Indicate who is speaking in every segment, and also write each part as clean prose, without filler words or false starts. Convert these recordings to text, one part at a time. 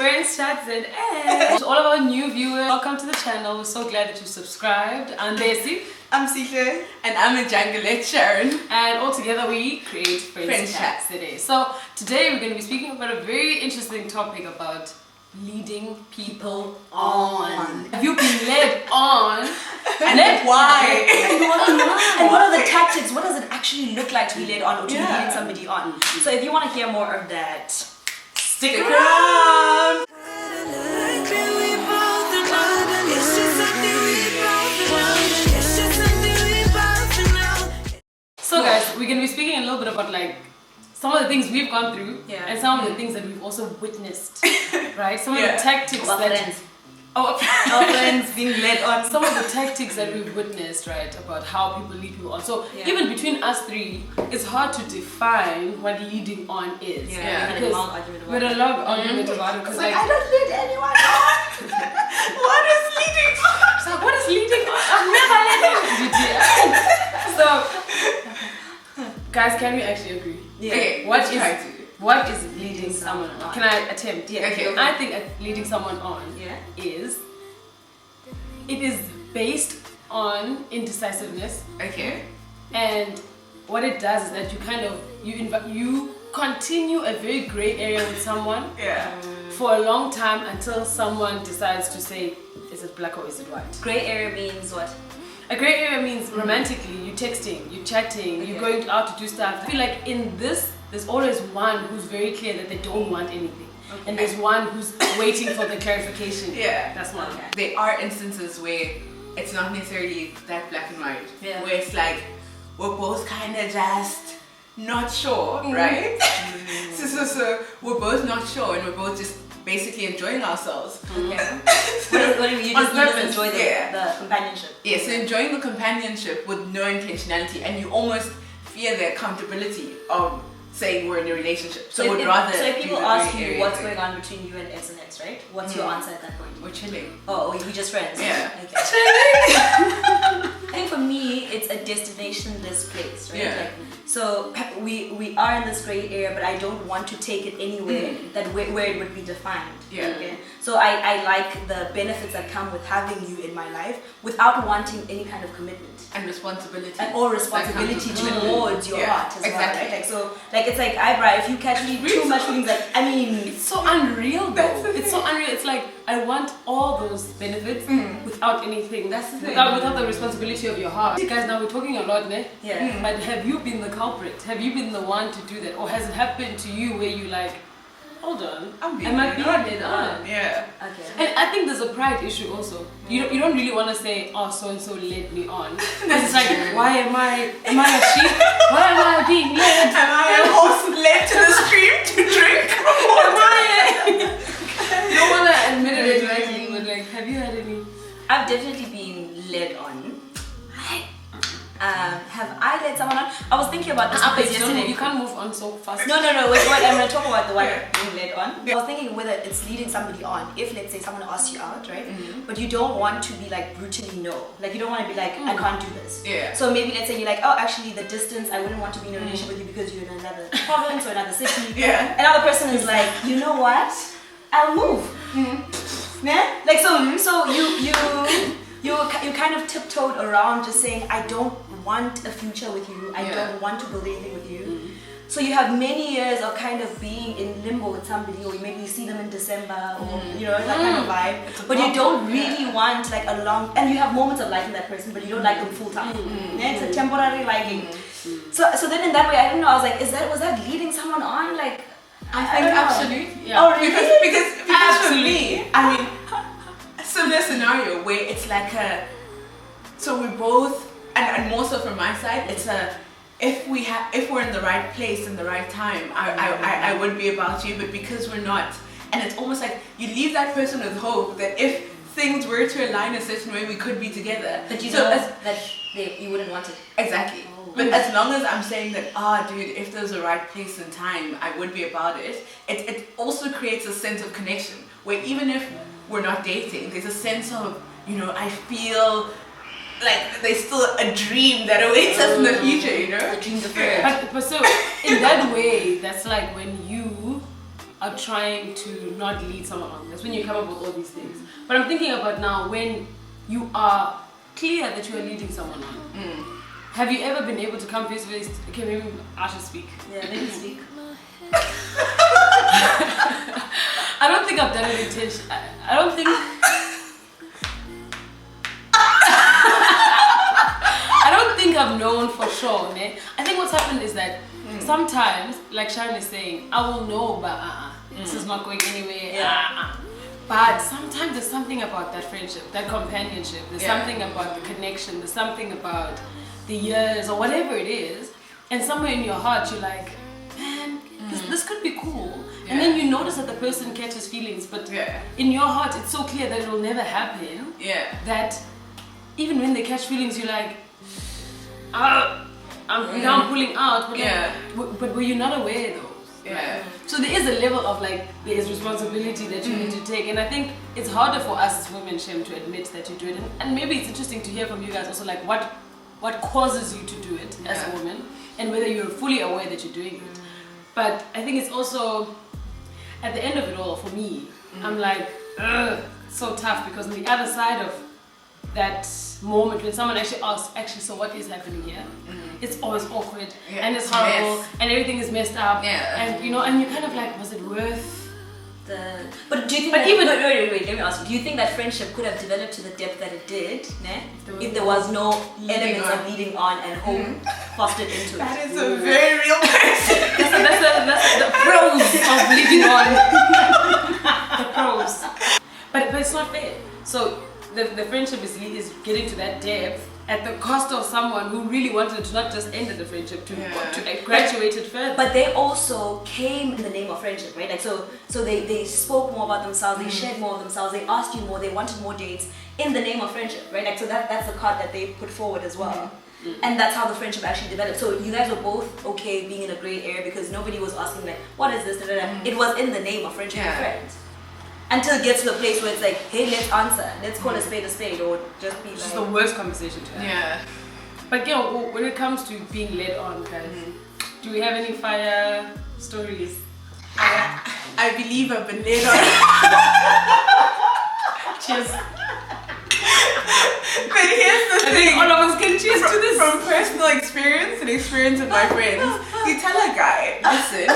Speaker 1: Friends, chats, and to all of our new viewers, welcome to the channel. We're so glad that you subscribed. I'm Desi.
Speaker 2: I'm Sisha. And I'm a Jungleette Sharon.
Speaker 1: And all together we create Friends Chats today. So today we're going to be speaking about a very interesting topic about leading people on. Have you been led on?
Speaker 2: And why?
Speaker 3: And what are the tactics? What does it actually look like to be led on or to be leading somebody on? So if you want to hear more of that,
Speaker 2: stick around.
Speaker 1: So guys, we're going to be speaking a little bit about like some of the things we've gone through and some of the things that we've also witnessed, right? Some of the tactics
Speaker 3: our friends being led on.
Speaker 1: Some of the tactics that we've witnessed, right, about how people lead people on. So even between us three, it's hard to define what leading on is.
Speaker 3: We had a long argument about it.
Speaker 1: We had a long argument about it because
Speaker 3: like, I don't lead anyone on.
Speaker 2: What is leading on?
Speaker 1: So what is leading on? I've never led anyone. So guys, can we actually agree?
Speaker 3: Yeah.
Speaker 2: Okay,
Speaker 1: what is leading someone on? Can I attempt?
Speaker 3: Yeah.
Speaker 2: Okay.
Speaker 1: I think leading someone on is based on indecisiveness.
Speaker 2: Okay.
Speaker 1: And what it does is that you kind of you continue a very gray area with someone for a long time until someone decides to say, is it black or is it white?
Speaker 3: Gray area means what?
Speaker 1: A gray area means romantically, you're texting, you're chatting, you're going out to do stuff. I feel like in this, there's always one who's very clear that they don't want anything. Okay. And there's one who's waiting for the clarification.
Speaker 2: Yeah.
Speaker 1: That's one.
Speaker 3: Okay.
Speaker 2: There are instances where it's not necessarily that black and white.
Speaker 3: Yeah.
Speaker 2: Where it's like, we're both kind of just not sure, right? So we're both not sure and we're both just basically enjoying ourselves.
Speaker 3: Okay. What do you mean? You just enjoy the companionship?
Speaker 2: Yeah, so enjoying the companionship with no intentionality, and you almost fear the accountability of saying we're in a relationship. So
Speaker 3: if people ask you what's going on between you and X and X, right? What's your answer at that point?
Speaker 2: We're chilling.
Speaker 3: Oh, we just friends?
Speaker 2: Yeah.
Speaker 3: Okay. I think for me, it's a destination-less place, right?
Speaker 2: Yeah.
Speaker 3: Like, so we are in this gray area, but I don't want to take it anywhere where it would be defined.
Speaker 2: Yeah.
Speaker 3: Okay? So I like the benefits that come with having you in my life without wanting any kind of commitment.
Speaker 2: And responsibility.
Speaker 3: Or responsibility towards your heart as well,
Speaker 2: exactly.
Speaker 3: right? Like, so, like, it's like, if you catch me too much feelings, like, I mean...
Speaker 1: It's so unreal though. It's so unreal. It's like, I want all those benefits without anything. That's the thing. Without the responsibility of your heart. You guys, now we're talking a lot, ne?
Speaker 3: Yeah.
Speaker 1: But have you been the culprit? Have you been the one to do that? Or has it happened to you where you like, hold on, I might be led on.
Speaker 2: Yeah.
Speaker 3: Okay.
Speaker 1: And I think there's a pride issue also. You don't really want to say, oh, so and so led me on. It's like, why am I a sheep? Why am I being led?
Speaker 2: Am I a horse led to the stream to drink?
Speaker 1: You don't want to admit it directly, but like, have you had any?
Speaker 3: I've definitely been led on. Have I led someone on? I was thinking about this because yesterday.
Speaker 1: You can't move on so fast.
Speaker 3: No. Wait, I'm going to talk about the one being led on. I was thinking whether it's leading somebody on. If, let's say, someone asks you out, right? But you don't want to be like brutally no. Like, you don't want to be like, I can't do this.
Speaker 2: Yeah.
Speaker 3: So maybe let's say you're like, oh, actually, the distance, I wouldn't want to be in a relationship with you because you're in another province or another city.
Speaker 2: Yeah.
Speaker 3: Another person is like, you know what? I'll move. Yeah? Like, so you kind of tiptoed around just saying, I don't want a future with you. I don't want to build anything with you. So you have many years of kind of being in limbo with somebody, or maybe you see them in December, or that kind of vibe. But you don't really want like a long, and you have moments of liking that person, but you don't like them full time. Yeah, it's a temporary liking. So then in that way, I don't know. I was like, was that leading someone on? Like,
Speaker 2: I think absolutely.
Speaker 1: Yeah.
Speaker 3: Oh, really?
Speaker 2: Because for me, I mean, a similar scenario where it's like so we both, and more so from my side, it's if we're in the right place in the right time, I would be about you, but because we're not, and it's almost like you leave that person with hope that if things were to align a certain way, we could be together.
Speaker 3: But you wouldn't want it.
Speaker 2: Exactly. But as long as I'm saying that, dude, if there's a right place and time, I would be about it. It also creates a sense of connection where even if we're not dating, there's a sense of, I feel like there's still a dream that awaits us in the future,
Speaker 3: A dream deferred.
Speaker 1: But so in that way, that's like when you are are trying to not lead someone on. That's when you come up with all these things. But I'm thinking about now when you are clear that you are leading someone on. Have you ever been able to come face to face? Okay, maybe I should speak.
Speaker 3: Yeah, let me speak.
Speaker 1: I don't think I've done it intentionally. I don't think. I don't think I've known for sure. Ne? I think what's happened is that sometimes, like Sharon is saying, I will know, but this is not going anywhere.
Speaker 3: Yeah.
Speaker 1: But sometimes there's something about that friendship, that companionship. There's something about the connection. There's something about the years or whatever it is. And somewhere in your heart, you're like, man, this could be cool. And then you notice that the person catches feelings, but in your heart, it's so clear that it will never happen. That even when they catch feelings, you're like, now I'm pulling out. But, but were you not aware though? Right? So there is a level of like, there is responsibility that you need to take. And I think it's harder for us as women, Shem, to admit that you do it. And maybe it's interesting to hear from you guys also, like what causes you to do it as a woman, and whether you're fully aware that you're doing it. But I think it's also, at the end of it all, for me, I'm like, so tough, because on the other side of that moment when someone actually asks, so what is happening here? It's always awkward and it's horrible and everything is messed up. And you know, and you're kind of like, was it worth the...
Speaker 3: But do you think wait, let me ask you, do you think that friendship could have developed to the depth that it did, if there was no elements of leading on and hope fostered into it?
Speaker 2: That is a very real question.
Speaker 1: That's the pros of leading on. The pros. But it's not fair. So the friendship is getting to that depth at the cost of someone who really wanted to not just end the friendship, to graduate it further.
Speaker 3: But they also came in the name of friendship, right? Like so they spoke more about themselves, they shared more of themselves, they asked you more, they wanted more dates in the name of friendship, right? Like so that's the card that they put forward as well. And that's how the friendship actually developed. So you guys were both okay being in a gray area because nobody was asking like, what is this? It was in the name of friendship and friends. Until it gets to the place where it's like, hey, let's answer. Let's call a spade, or just be like...
Speaker 1: It's the worst conversation to have. But when it comes to being led on, guys, do we have any fire stories?
Speaker 2: I believe I've been led on.
Speaker 1: Cheers.
Speaker 2: But here's the thing.
Speaker 1: All of us can cheers to this.
Speaker 2: From personal experience and experience of my friends, you tell a guy, listen...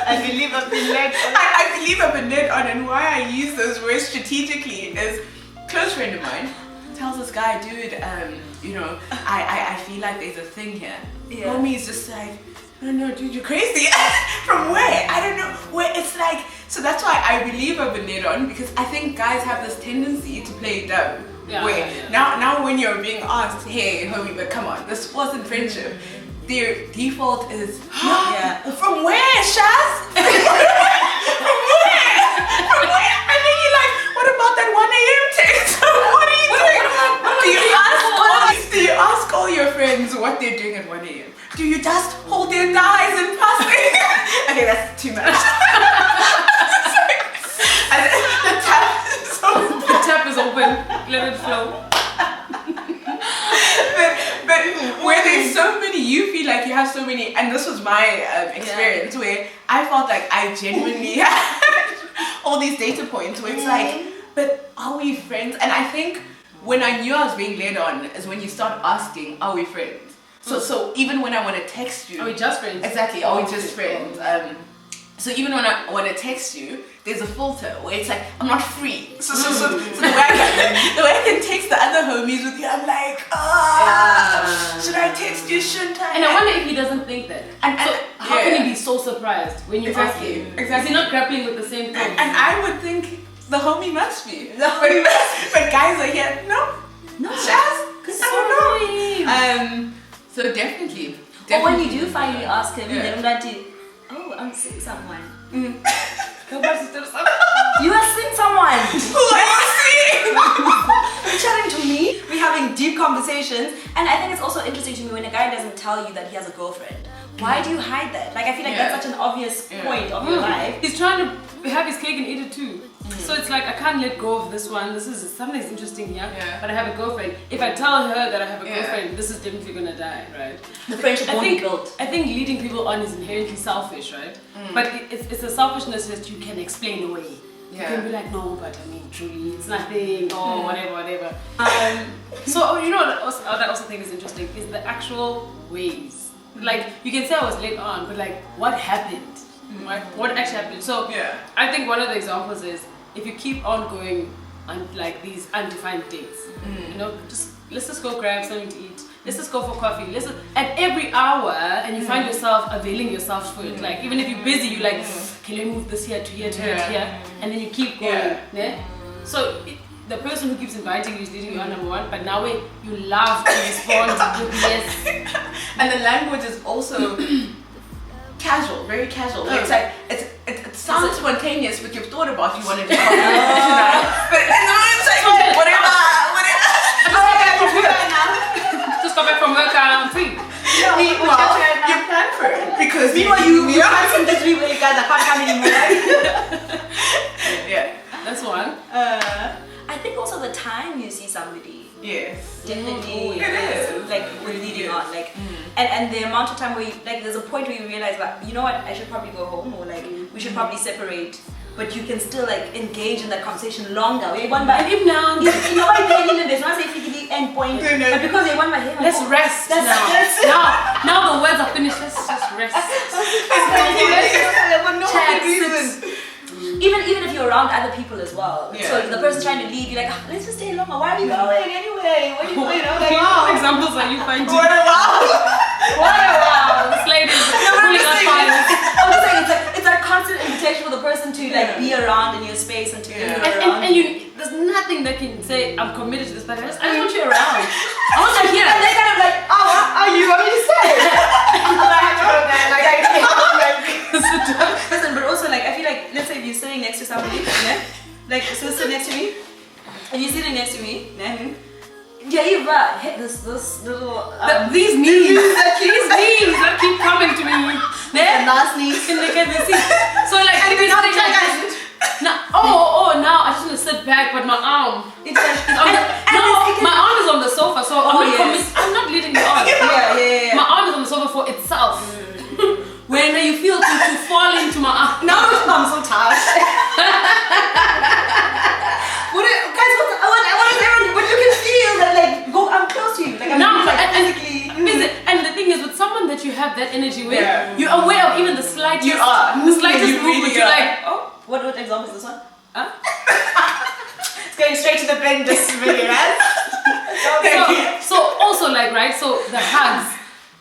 Speaker 3: I believe I've been led on.
Speaker 2: I believe I've been led on, and why I use those words strategically is a close friend of mine tells this guy, dude, you know, I feel like there's a thing here. Homie's just like, no, dude, you're crazy. From where? I don't know. Where it's like, so that's why I believe I've been led on, because I think guys have this tendency to play dumb. Now when you're being asked, hey, homie, but come on, this wasn't friendship. Their default is, from where, Shaz? From where? And then you're like, what about that 1 a.m. text? What are you doing? Do you ask all your friends what they're doing at 1 a.m.? Do you just hold their thighs and pass it? Okay, that's too much. And the tap is open.
Speaker 1: Let it flow.
Speaker 2: But where there's so many, you feel like you have so many, and this was my experience where I felt like I genuinely had all these data points where it's like, but are we friends? And I think when I knew I was being led on is when you start asking, are we friends? So even when I want to text you,
Speaker 1: are we just friends?
Speaker 2: Exactly, are we just friends? So even when I want to text you, there's a filter where it's like, I'm not free. So the way I can text the other homies with you, I'm like, should I text you? Shouldn't I?
Speaker 1: And I wonder if he doesn't think that. And so how can he be so surprised when you ask him? Exactly. Is he not grappling with the same thing?
Speaker 2: And I would think the homie must be. But guys are here, no, Shaz, I don't know. So definitely.
Speaker 3: Or when you do finally ask him, then I'm like, oh, I'm seeing someone. You are seeing someone.
Speaker 2: Who are you seeing?
Speaker 3: You're chatting to me. We're having deep conversations. And I think it's also interesting to me when a guy doesn't tell you that he has a girlfriend. Why do you hide that? Like, I feel like that's such an obvious point of your life.
Speaker 1: He's trying to have his cake and eat it too. So it's like I can't let go of this one. This is something's interesting here.
Speaker 2: Yeah.
Speaker 1: But I have a girlfriend. If I tell her that I have a
Speaker 2: Yeah.
Speaker 1: girlfriend, this is definitely gonna die, right?
Speaker 3: The friendship won't be built.
Speaker 1: I think leading people on is inherently selfish, right? But it's a selfishness that you can explain away. You
Speaker 2: Yeah.
Speaker 1: can be like, no, but I mean, truly, it's nothing, or whatever. So you know what I also think is interesting is the actual ways. Like you can say I was late on, but like what happened? What actually happened? So
Speaker 2: Yeah.
Speaker 1: I think one of the examples is if you keep on going on like these undefined dates, you know, let's just go grab something to eat. Let's just go for coffee. At every hour, and you find yourself availing yourself for it. Like even if you're busy, you're like, can I move this here to here to here to here, and then you keep going. Yeah. So the person who keeps inviting you is leading you on number one, but now you love to respond with yes.
Speaker 2: And the language is also casual, very casual. It's like it sounds spontaneous, but you've thought about you wanted to come tonight. But it's like whatever.
Speaker 1: Just got back from work, I'm free.
Speaker 2: Meanwhile, you plan for it because
Speaker 3: Meanwhile, you can't seem to sleep when you guys I can't come anymore.
Speaker 2: Yeah,
Speaker 1: that's one.
Speaker 3: I think also the time you see somebody.
Speaker 2: Yes.
Speaker 3: Definitely.
Speaker 2: It is.
Speaker 3: Like we're leading on. Like and the amount of time where you like there's a point where you realize like, you know what, I should probably go home or like we should probably separate. But you can still like engage in that conversation longer. We want by him now. You know why there's not say the end point. But because they want my hair.
Speaker 1: Let's rest now the words are finished. Let's just rest.
Speaker 3: Even if you're around other people as well.
Speaker 2: Yeah.
Speaker 3: So the person's trying to leave, you're like, let's just stay longer. Why are we going anyway? What do you know? Like,
Speaker 1: What examples are you finding?
Speaker 2: What a wow!
Speaker 1: This lady is pulling us fires.
Speaker 3: I'm just saying it's a constant invitation for the person to like be around in your space and to be around.
Speaker 1: And there's nothing that can say I'm committed to this, but I just want you around. I want you here.
Speaker 3: And they kind of like, oh, what are you want me to say? Listen, but also like I feel like let's say if you're sitting next to somebody, yeah, like so sit next to me, and you're sitting next to me, yeah, you've hit this little
Speaker 1: these knees that keep coming to me.
Speaker 3: the last knee.
Speaker 1: Can they see? So like if you're sitting like this, now I just want to sit back, but my arm
Speaker 3: It's like
Speaker 1: my arm is on the sofa, so I'm not leading you on.
Speaker 3: Yeah.
Speaker 1: My arm is on the sofa for itself. When you feel to fall into my arm.
Speaker 3: Now I'm so tired. But you can feel that like I'm close to you. Like I'm physically.
Speaker 1: And the thing is, with someone that you have that energy with, you're aware of even the slightest movement. You're like, oh,
Speaker 3: what example is this one?
Speaker 1: huh?
Speaker 3: It's going straight to the brain, just really, right?
Speaker 1: So also like right, so the hugs,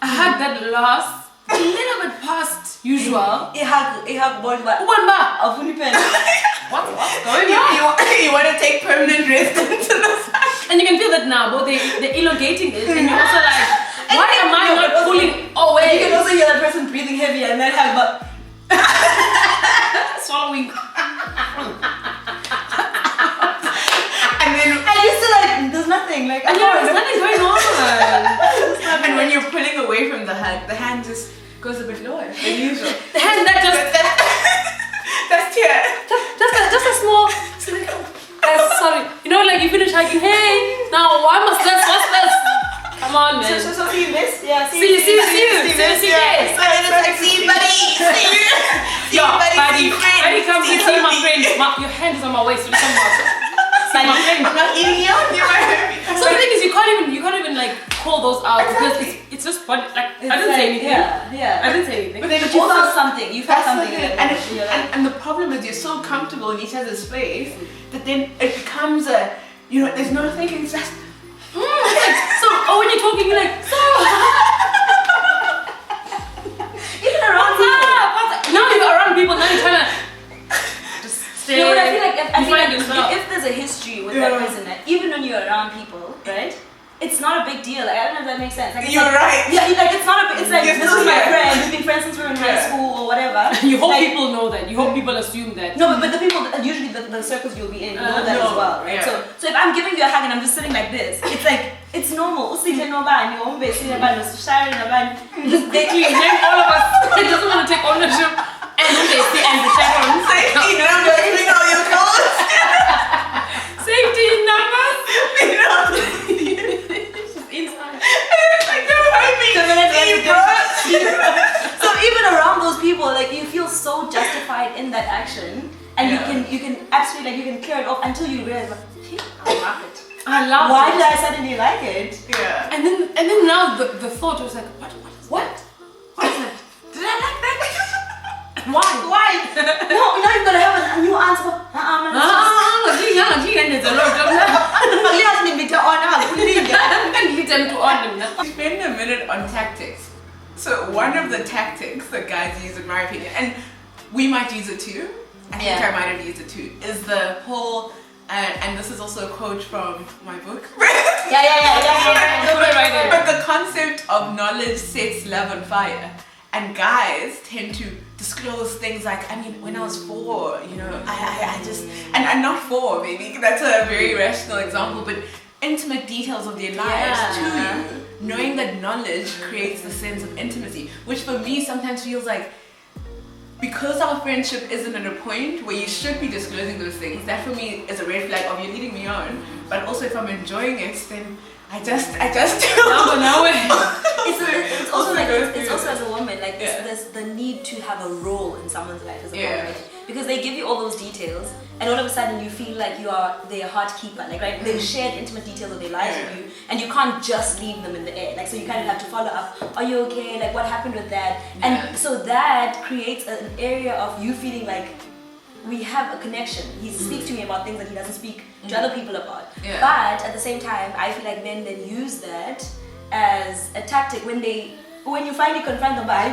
Speaker 1: a hug that lasts a little bit past usual.
Speaker 3: Ihag boy ba?
Speaker 1: One bar. What's going on?
Speaker 2: You want to take permanent residence in the side.
Speaker 1: And you can feel that now, but they're elongating it, and you're also like, why am I not pulling away?
Speaker 3: You can also hear that person breathing heavy and then have
Speaker 1: swallowing.
Speaker 2: And
Speaker 3: you're still like, there's nothing. Like,
Speaker 1: There's nothing going on.
Speaker 2: And when you're pulling away from the hug, the hand just goes a bit lower than usual.
Speaker 1: The hand that just
Speaker 2: That's here.
Speaker 1: just a small. Sorry, you know, like you finish hiking. Hey, now what's this? Come on, man.
Speaker 3: So see you miss? Yeah.
Speaker 1: See you.
Speaker 2: So it's like, see you, buddy. See you.
Speaker 1: Yo, buddy, come to see my friend. Your hand is on my waist. Come on. See my friend.
Speaker 2: I'm not eating you.
Speaker 1: So the thing is, you can't even like call those out because it's just funny. Like I didn't say anything.
Speaker 3: Yeah.
Speaker 1: I didn't say anything.
Speaker 2: But then
Speaker 3: But you felt something. You felt something.
Speaker 2: And the problem is you're so comfortable in each other's space that then it becomes there's no thinking. It's just
Speaker 1: So when you're talking, you're like, so
Speaker 3: even around people.
Speaker 1: now you're around people. Now you're trying to just stay.
Speaker 3: No, but I feel like
Speaker 1: yourself.
Speaker 3: if there's a history with that person, even when you're around people, right? It's not a big deal. Like, I don't know if that makes sense. Like,
Speaker 2: you're right.
Speaker 3: Yeah, like it's not a. It's like
Speaker 2: You're
Speaker 3: this
Speaker 2: still
Speaker 3: is my
Speaker 2: here.
Speaker 3: friend. We've been friends since we were in high school or whatever.
Speaker 1: You hope
Speaker 3: like,
Speaker 1: people know that. You hope people assume that.
Speaker 3: No, but the people usually the circles you'll be in know that as well, right?
Speaker 2: Yeah.
Speaker 3: So if I'm giving you a hug and I'm just sitting like this, it's like it's normal. They clean all
Speaker 1: All of us. He doesn't want to take ownership and the chaperones.
Speaker 2: You know what I'm
Speaker 3: people, like you feel so justified in that action, and you can absolutely like you can clear it off until you realize, like, I love it.
Speaker 1: I love
Speaker 3: Why
Speaker 1: it.
Speaker 3: did I suddenly like it?
Speaker 2: Yeah.
Speaker 1: And then now the thought was like, what is that?
Speaker 2: Did I like that?
Speaker 3: Why? No, now you've got to have a new answer.
Speaker 2: Spend a minute on tactics. So one of the tactics that guys use, in my opinion, and we might use it too, I think I might have used it too, is the whole, and this is also a quote from my book. But the concept of knowledge sets love on fire. And guys tend to disclose things like, I mean, when I was 4, you know, I just, and not 4, maybe, that's a very rational example, but intimate details of their lives too. Knowing that knowledge creates the sense of intimacy, which for me sometimes feels like, because our friendship isn't at a point where you should be disclosing those things, that for me is a red flag of you're leading me on. But also if I'm enjoying it, then I just
Speaker 1: no way.
Speaker 3: It's also like it's also as a woman, like there's the need to have a role in someone's life as a woman, right? Because they give you all those details, and all of a sudden you feel like you are their heart keeper, like right? They've shared intimate details of their lives with you, and you can't just leave them in the air. Like so, you kind of have to follow up. Are you okay? Like what happened with that? And so that creates an area of you feeling like we have a connection. He speaks to me about things that he doesn't speak to other people about. But at the same time, I feel like men then use that as a tactic when you finally confront them by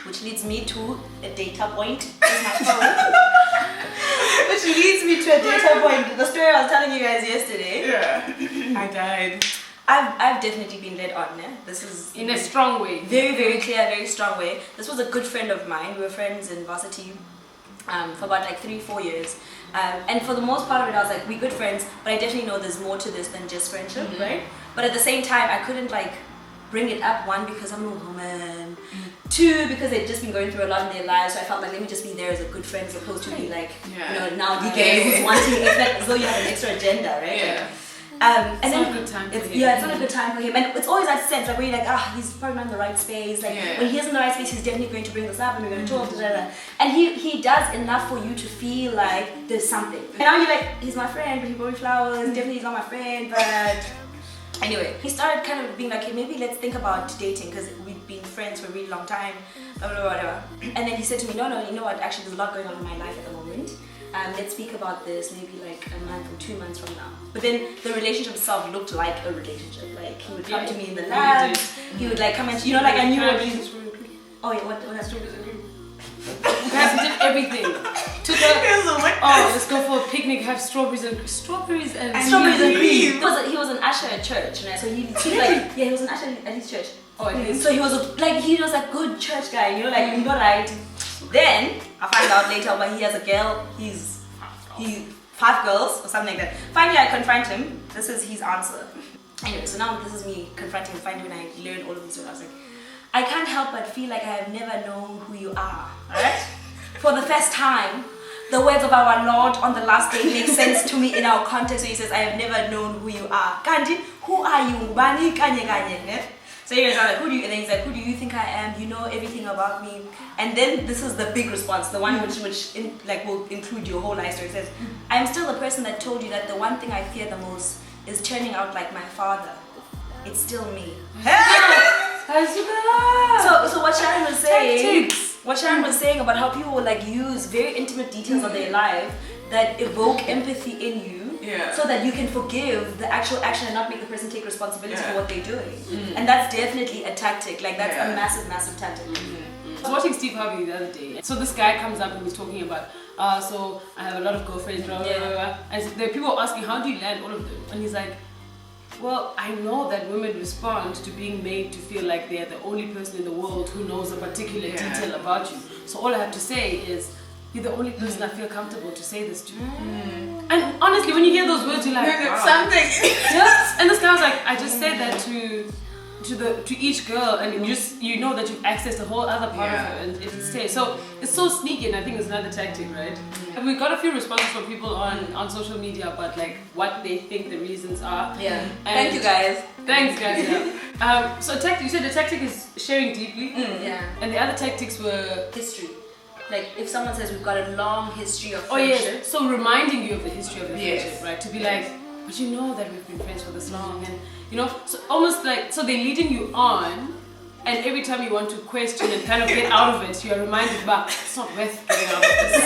Speaker 3: which leads me to a data point in my phone. Which leads me to a data point. The story I was telling you guys yesterday.
Speaker 2: I died.
Speaker 3: I've definitely been led on. This is
Speaker 1: In a strong way.
Speaker 3: very, very clear, very strong way. This was a good friend of mine. We were friends in varsity for about like 3-4 years. And for the most part of it, I was like, we're good friends, but I definitely know there's more to this than just friendship, right? But at the same time, I couldn't like bring it up, one, because I'm a woman, two, because they'd just been going through a lot in their lives, so I felt like let me just be there as a good friend as opposed to be like, you know, now the gay who's wanting, it's like as though you have an extra agenda, right? And
Speaker 1: it's
Speaker 3: then
Speaker 1: not a good time for him.
Speaker 3: Yeah, it's not a good time for him. And it's always that sense, like where you're like, he's probably not in the right space. Like when he's in the right space, he's definitely going to bring this up and we're going to talk. And he does enough for you to feel like there's something. And now you're like, he's my friend, but he brought me flowers. Definitely he's not my friend, but anyway, he started kind of being like, hey, maybe let's think about dating because we've been friends for a really long time, blah, blah, blah, whatever. And then he said to me, no, you know what, actually there's a lot going on in my life at the moment. Let's speak about this maybe like a month or 2 months from now. But then the relationship itself looked like a relationship. Like he would come to me in the lab, he would like come and, you know, like I knew what he... Oh yeah, what has to do with it?
Speaker 1: Guys, we did everything. Let's go for a picnic, have strawberries and cream.
Speaker 3: He was an usher at church, right? So he like, he was an usher at his church. So he was a good church guy, you know, like, you know, right? Then I find out later when he has a girl, he's 5 girls or something like that. Finally I confront him. This is his answer. Anyway, so now this is me confronting him finally when I learned all of these stories. I was like, I can't help but feel like I have never known who you are. Alright? For the first time, the words of our Lord on the last day make sense to me in our context. So he says, I have never known who you are. Kanji, who are you? Bani kanye kanye. So he was like, who do you? And then he's like, who do you think I am? You know everything about me. And then this is the big response, the one which will include your whole life story. It says, I'm still the person that told you that the one thing I fear the most is turning out like my father. It's still me. So what Sharon was saying, about how people will like use very intimate details of their life that evoke empathy in you. So that you can forgive the actual action and not make the person take responsibility for what they're doing. And that's definitely a tactic, like that's a massive tactic.
Speaker 1: I was watching Steve Harvey the other day. So this guy comes up and he's talking about, so I have a lot of girlfriends, blah, blah, blah, blah. And there are people asking, how do you land all of them? And he's like, well, I know that women respond to being made to feel like they're the only person in the world who knows a particular detail about you. So all I have to say is, you're the only person I feel comfortable to say this to. And honestly, when you hear those words, you're like, wow.
Speaker 2: Something.
Speaker 1: Yes. And this guy was like, I just said that to each girl, and you know that you've accessed a whole other part of her, and it stays. So it's so sneaky, and I think it's another tactic, right? And we got a few responses from people on social media about like what they think the reasons are.
Speaker 3: Thank you guys.
Speaker 1: Thanks, guys. Yeah. So you said the tactic is sharing deeply,
Speaker 3: Yeah.
Speaker 1: and the other tactics were
Speaker 3: History. Like if someone says we've got a long history of
Speaker 1: oh
Speaker 3: friendship.
Speaker 1: yes, so reminding you of the history of the
Speaker 2: Yes.
Speaker 1: friendship, right? To be like, but you know that we've been friends for this long, and you know, so almost like so they're leading you on. And every time you want to question and kind of get out of it, you are reminded, but it's not worth getting out of this.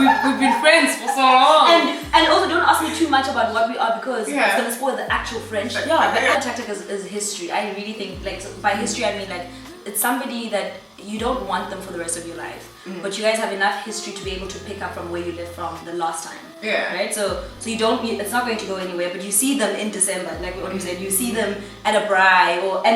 Speaker 1: We've been friends for so long.
Speaker 3: And also don't ask me too much about what we are because
Speaker 2: Yeah.
Speaker 3: it's gonna spoil the actual friendship.
Speaker 1: Yeah.
Speaker 3: The other tactic is history. I really think like so by history I mean like it's somebody that you don't want them for the rest of your life, but you guys have enough history to be able to pick up from where you left from the last time.
Speaker 2: Yeah.
Speaker 3: Right. So you don't. It's not going to go anywhere. But you see them in December, like what you said. You see them at a braai,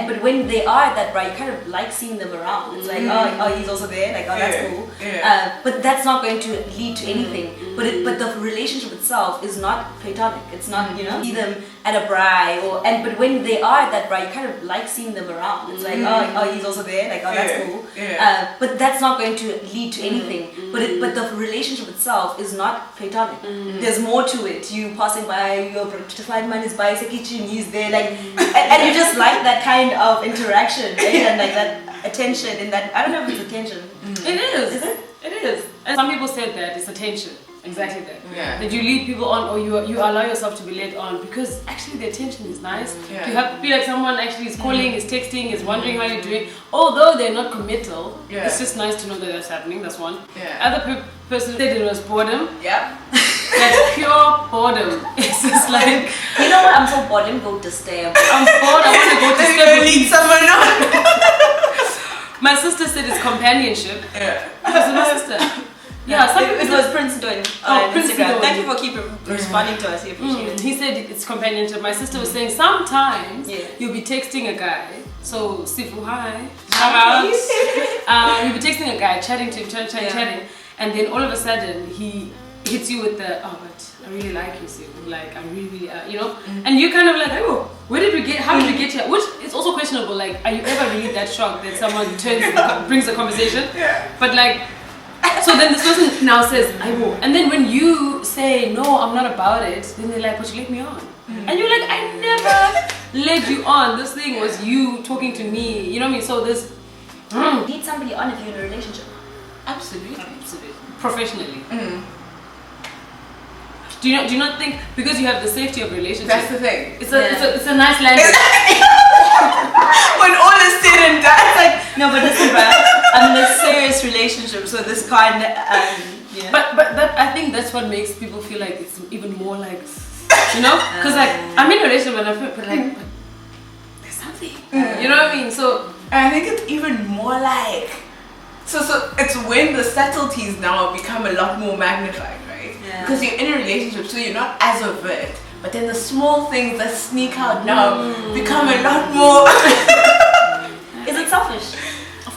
Speaker 3: but when they are at that braai, you kind of like seeing them around. It's like oh he's also there. Like oh that's cool.
Speaker 2: Yeah.
Speaker 3: But that's not going to lead to anything. But the relationship itself is not platonic. It's not see them at a braai but when they are at that braai, you kind of like seeing them around. It's like oh he's also there. Like oh that's cool. But that's not going to lead to anything. But the relationship itself is not platonic. There's more to it. You passing by, your to find man is by the kitchen, he's there, like, and you just like that kind of interaction, right? And like that attention. In that, I don't know if it's attention.
Speaker 1: It is.
Speaker 3: Is it?
Speaker 1: It is. And some people said that it's attention. Exactly that.
Speaker 2: Yeah.
Speaker 1: That you lead people on, or you allow yourself to be led on because actually the attention is nice.
Speaker 2: Yeah.
Speaker 1: You have to feel like someone actually is calling, is texting, is wondering how you're doing. Although they're not committal, it's just nice to know that that's happening. That's one.
Speaker 2: Yeah.
Speaker 1: Other person said it was boredom.
Speaker 2: Yep.
Speaker 1: Like pure boredom. It's just like
Speaker 3: You know what? I'm so bored. Let me go to stay.
Speaker 1: I'm bored. I want to go to
Speaker 2: Let me
Speaker 1: step
Speaker 2: go lead someone on.
Speaker 1: My sister said it's companionship.
Speaker 2: Yeah.
Speaker 1: Because my sister. Yeah, some people
Speaker 3: It was Prince doing on
Speaker 1: Prince
Speaker 3: Instagram.
Speaker 1: Doing.
Speaker 3: Thank you for keeping responding to us. We appreciate it.
Speaker 1: He said it's companionship. My sister was saying sometimes
Speaker 3: Yeah.
Speaker 1: you'll be texting a guy. So Sifu, hi. Shout out. You'll be texting a guy, chatting to him, chatting, and then all of a sudden he hits you with the but I really like you, Sifu. Like I really, and you kind of like, oh, how did we get here? Which is also questionable. Like, are you ever really that shocked that someone brings a conversation?
Speaker 2: Yeah.
Speaker 1: But like. So then this person now says, I will. And then when you say, no, I'm not about it, then they're like, but you let me on. And you're like, I never led you on. This thing was you talking to me. You know what I mean? So this...
Speaker 3: You need somebody on if you're in a relationship.
Speaker 2: Absolutely.
Speaker 1: Professionally. Do you not think, because you have the safety of relationship...
Speaker 2: That's the thing.
Speaker 1: It's a nice language.
Speaker 2: When all is said and done, it's like
Speaker 3: No, but listen, bro. I'm in a serious relationship, so this kind of,
Speaker 1: But that, I think that's what makes people feel like it's even more like, because like I'm in a relationship and I feel, but there's something, you know what I mean? So
Speaker 2: I think it's even more like so it's when the subtleties now become a lot more magnified, right?
Speaker 3: Yeah.
Speaker 2: Because you're in a relationship, so you're not as overt, but then the small things that sneak out now become a lot more.
Speaker 3: Is it selfish?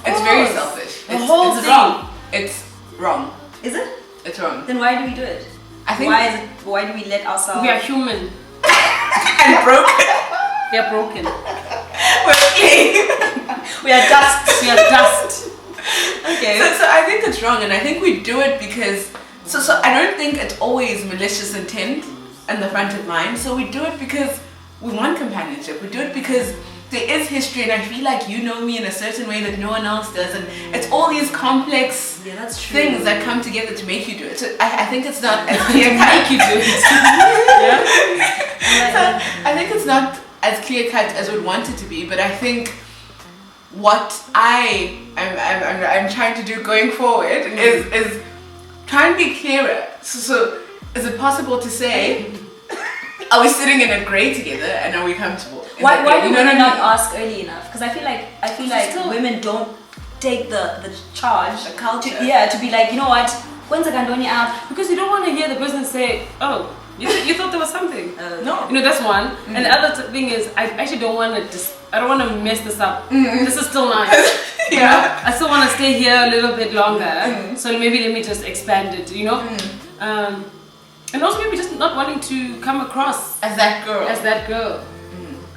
Speaker 2: It's very selfish.
Speaker 1: The whole
Speaker 2: it's
Speaker 1: thing.
Speaker 2: wrong. It's wrong.
Speaker 3: Is it?
Speaker 2: It's wrong.
Speaker 3: Then why do we do it?
Speaker 2: I think
Speaker 3: Why do we let ourselves...
Speaker 1: we are human.
Speaker 2: and broken.
Speaker 1: We are broken.
Speaker 2: We're clay.
Speaker 3: We are dust.
Speaker 1: We are dust.
Speaker 3: Okay.
Speaker 2: So I think it's wrong, and I think we do it because so I don't think it's always malicious intent in the front of mind. So we do it because we want companionship. We do it because there is history, and I feel like you know me in a certain way that no one else does, and it's all these complex
Speaker 3: that's true.
Speaker 2: things that come together to make you do it. So I think it's not as clear cut.
Speaker 1: Make you do it.
Speaker 2: So I think it's not as clear cut as we'd want it to be, but I think what I'm trying to do going forward is try and be clearer. So is it possible to say, are we sitting in a grey together and are we comfortable?
Speaker 3: Why do
Speaker 2: you
Speaker 3: women not ask early enough? Because I feel like
Speaker 1: Still-
Speaker 3: women don't take the charge,
Speaker 2: The culture.
Speaker 3: to be like, you know what? When's the Gandoni out?
Speaker 1: Because you don't want to hear the person say, oh, you thought there was something.
Speaker 2: No.
Speaker 1: That's one. And the other thing is, I actually don't want to mess this up. This is still nice.
Speaker 2: Yeah.
Speaker 1: I still want to stay here a little bit longer. So maybe let me just expand it, and also maybe just not wanting to come across
Speaker 2: As that girl.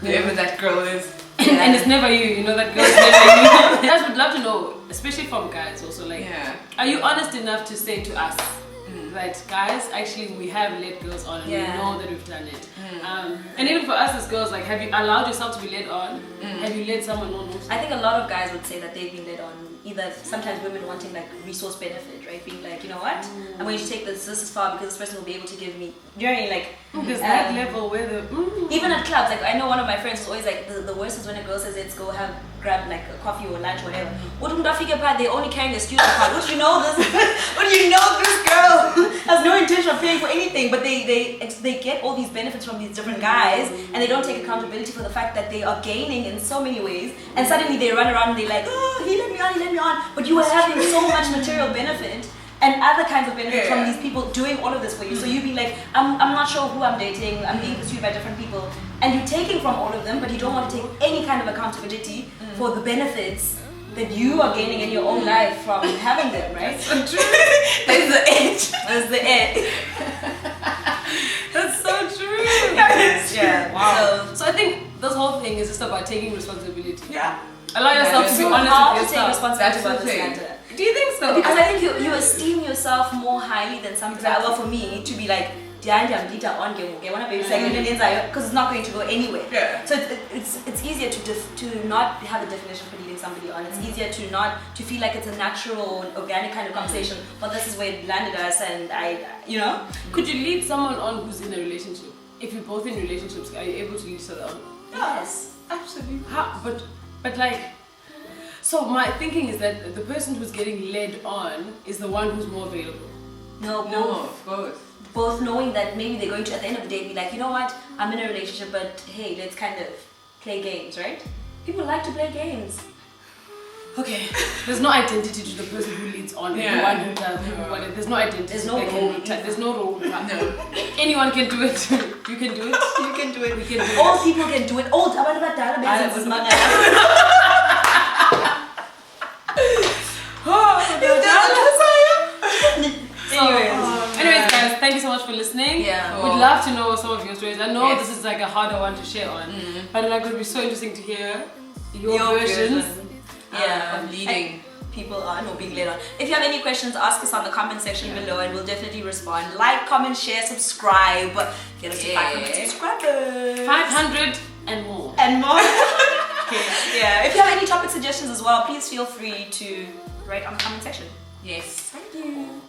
Speaker 2: Whoever that girl is.
Speaker 1: And it's never you, that girl's never you. Guys would love to know, especially from guys also, like,
Speaker 2: Yeah.
Speaker 1: are you honest enough to say to us, that guys, actually, we have led girls on, and we know that we've done it. And even for us as girls, like, have you allowed yourself to be led on? Have you led someone on also?
Speaker 3: I think a lot of guys would say that they've been led on. Either sometimes women wanting like resource benefit, right? Being like, you know what? I'm going to take this as far because this person will be able to give me. You know what I mean? Like,
Speaker 1: there's that level where the
Speaker 3: even at clubs, like I know one of my friends was always like, the worst is when a girl says, let's go grab like a coffee or lunch or whatever. They're only carrying their student card. Would you know this? Would you know this girl has no intention of paying for anything, but they get all these benefits from these different guys, and they don't take accountability for the fact that they are gaining in so many ways, and suddenly they run around and they're like, oh, he let me on, but you were having so much material benefit and other kinds of benefit from these people doing all of this for you. So you be like, I'm not sure who I'm dating, I'm being pursued by different people, and you're taking from all of them, but you don't want to take any kind of accountability for the benefits that you are gaining in your own life from having them, right?
Speaker 2: That's so true. There's the edge.
Speaker 3: That's the edge.
Speaker 1: That's so true.
Speaker 3: Yeah. Wow.
Speaker 1: So I think this whole thing is just about taking responsibility.
Speaker 2: Yeah.
Speaker 1: Allow yourself to be honest
Speaker 3: How
Speaker 1: with
Speaker 3: to take
Speaker 1: yourself.
Speaker 3: responsibility
Speaker 2: That's
Speaker 3: about
Speaker 2: the
Speaker 3: this
Speaker 2: thing.
Speaker 3: matter.
Speaker 1: Do you think so?
Speaker 3: Because I think you esteem yourself more highly than some people. Well, for me, to be like, because it's not going to go anywhere.
Speaker 2: Yeah.
Speaker 3: So it's easier to not have a definition for leading somebody on. It's easier to feel like it's a natural, organic kind of conversation. But this is where it landed us, and
Speaker 1: Could you lead someone on who's in a relationship? If you're both in relationships, are you able to lead each other on?
Speaker 2: Yes, absolutely.
Speaker 1: How, but like, so my thinking is that the person who's getting led on is the one who's more available.
Speaker 3: No,
Speaker 2: of course.
Speaker 3: Both knowing that maybe they're going to, at the end of the day, be like, you know what, I'm in a relationship, but hey, let's kind of play games, right? People like to play games.
Speaker 1: Okay, there's no identity to the person who leads on, the one who does whatever. There's no identity.
Speaker 3: There's no role.
Speaker 1: There's no role.
Speaker 2: No.
Speaker 1: Anyone can do it. You can do it.
Speaker 3: You can do it.
Speaker 1: We can do it.
Speaker 3: All people can do it.
Speaker 1: Anyways, guys, thank you so much for listening.
Speaker 3: Yeah.
Speaker 1: We'd love to know some of your stories. I know
Speaker 2: Yes.
Speaker 1: this is like a harder one to share on, but like it would be so interesting to hear your versions.
Speaker 3: Yeah,
Speaker 2: of leading.
Speaker 3: People are being led on. If you have any questions, ask us on the comment section below, and we'll definitely respond. Like, comment, share, subscribe. Get us to 500 subscribers.
Speaker 1: 500 and more.
Speaker 3: And more. Yeah. If you have any topic suggestions as well, please feel free to write on the comment section.
Speaker 2: Yes.
Speaker 3: Thank you.